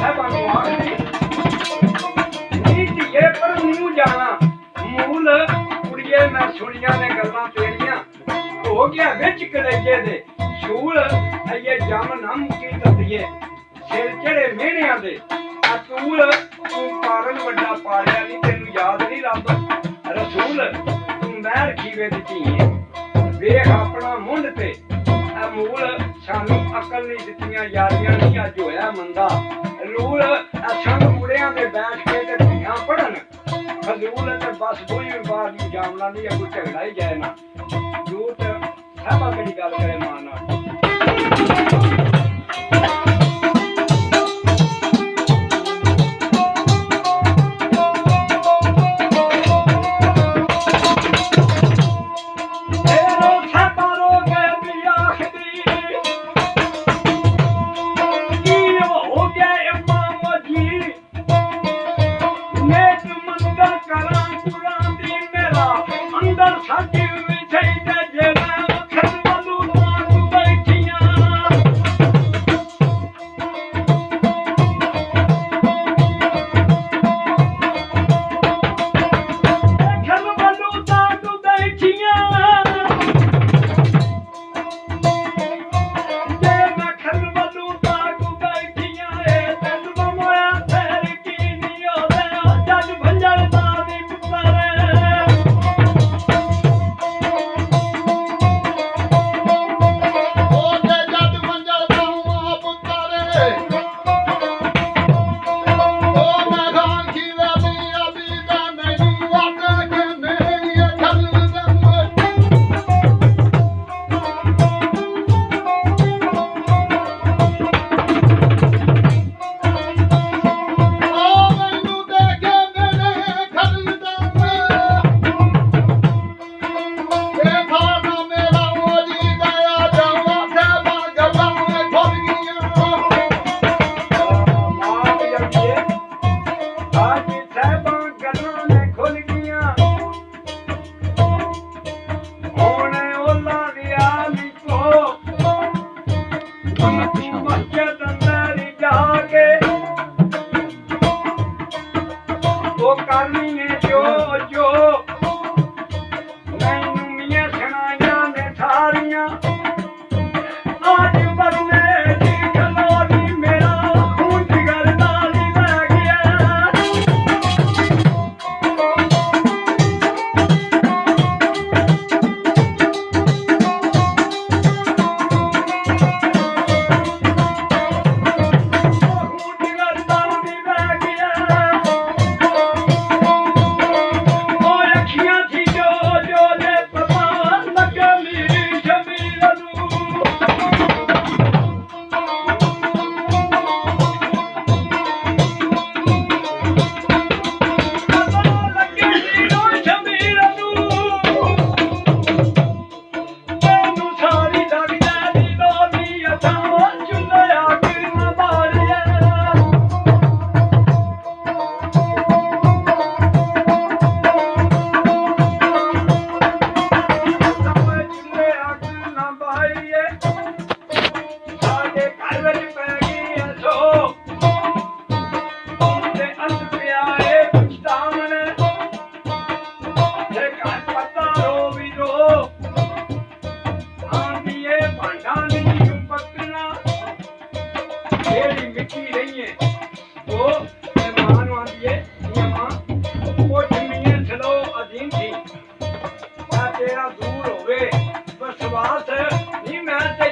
ਸਾਹਿਬਾਂ ਨੂੰ ਆਖਦੀ ਨੀ ਧੀਏ ਪਰ ਨੂੰ ਜਾਣਾ ਮੂਲ ਕੁੜੀਏ ਮੈਂ ਸੁਣੀਆਂ ਨੇ ਗੱਲਾਂ ਤੇਰੀਆਂ ਹੋ ਗਿਆ ਵਿੱਚ ਕਲੇਜੇ ਦੇ ਸ਼ੂਲ ਅਈਏ ਜਮ ਨਾ ਮੁਕੀ ਤੱਦੀਏ ਸਿਰ ਚੜੇ ਮਿਹਣਿਆਂ ਦੇ ਅਤੂਲ ਤੂੰ ਕਾਰਨ ਵੱਡਾ ਪਾਲਿਆ ਨਹੀਂ ਤੈਨੂੰ ਯਾਦ ਨਹੀਂ ਰੱਬ ਰਸੂਲ ਤੂੰ ਮਹਿਰ ਖੀਵੇ ਦੀ ਧੀਏ ਵੇਖ ਆਪਣਾ ਮੁੰਡ ਤੇ ਅਮੂਲ ਸਾਨੂੰ ਅਕਲ ਨਹੀਂ ਦਿੱਤੀਆਂ ਯਾਰੀਆਂ ਨਹੀਂ ਅੱਜ ਹੋਇਆ ਮੰਦਾ ਰੂਲ ਅਸਾਂ ਮੁੰਡਿਆਂ ਦੇ ਬੈਠ ਕੇ ਤੇ ਧੀਆਂ ਪੜਨ ਫਜ਼ੂਲ ਤੇ ਬਸ ਕੋਈ ਵੀ ਬਾਹਰ ਨੂੰ ਜਾਮਣਾ ਨਹੀਂ ਕੋਈ ਝਗੜਾ ਹੀ ਜਾਏ ਨਾ ਝੂਠ ਸਾਹਿਬਾ ਕਿਹੜੀ ਗੱਲ ਕਰੇ ਮਾਂ ਨਾਲ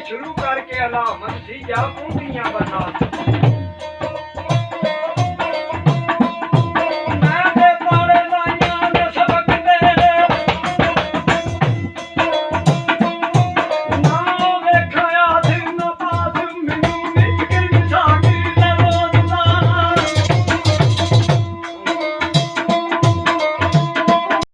शुरू करके अलामत सी जा पूंटियां बना